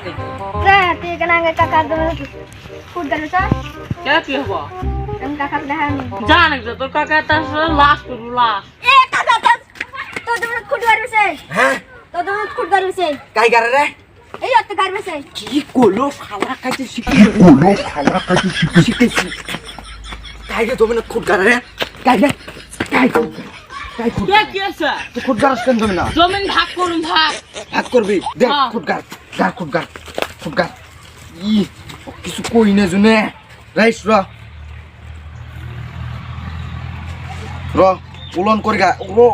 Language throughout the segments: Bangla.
রে তুই কেন আগে কাকা ফুট গাড়িছ কে কি হবো আমি কাকা দেখানি জানে যে তোর কাকা তার লাশ করু লাশ এ কাকা তো তুমি ফুট গাড়িছে হ্যাঁ তো তুমি ফুট গাড়িছে কাই গারে রে এই অত গাড়িছে কি করলো শালা খাইতে শিখেছি কাই রে তুমি না খুদ গারে রে কাই রে কাই খুদ কে কি আছে তুই খুদ গারস কেন তুমি না জমিন ভাগ করুম ভাগ ভাগ করবি দেখ হ্যাঁ। খুদ গার ই কিছু কই না জুনে রাইস র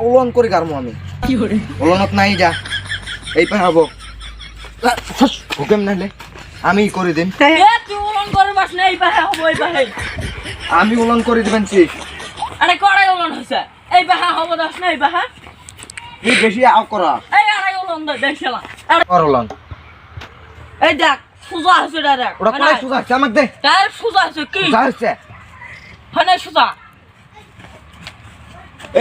উলন করি গারমু আমি কি করে উলনত নাই যা এই পা হবো হুকেম নালে আমি করে দিন এ তুই উলন করবাস না এই বাহে হবো এই বাহে আমি উলন করে দিবেন ঠিক আরে কড়াই উলন হইছে এই বাহে হবো দাস না এই বাহে তুই বেশি আও করা এই আড়াই উলন দেখছিলাম কর উলন এই দেখ সুজা আছে ডাইরেক্ট ওটা কোলাই সুজা আছে আমাক দে ডাইরেক্ট সুজা আছে কি যাচ্ছে মানে সুজা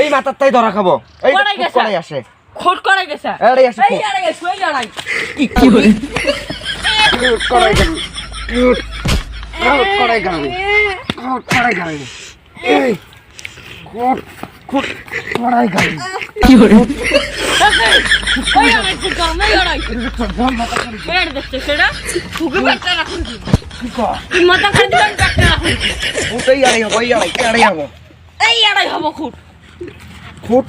এই মাথার তাই ধরা খাবো এই কোলাই গেছে? কোলাই আসে খোট করে গেছে এড়াই আসে এই আড়াই গেছে এই আড়াই কি করে কোলাই গাবি কোলাই গাবি কোলাই গাবি এই কোলাই গাবি কি করে ওই আড়াই খোট কর না আড়াই এর দেখতে সেটা ফুকে পেটটা রাখুন কি কর তুই মাথা খাই দিলাম পেটটা রাখুন ওই আড়াই হবো এই আড়াই হবো খুট খুট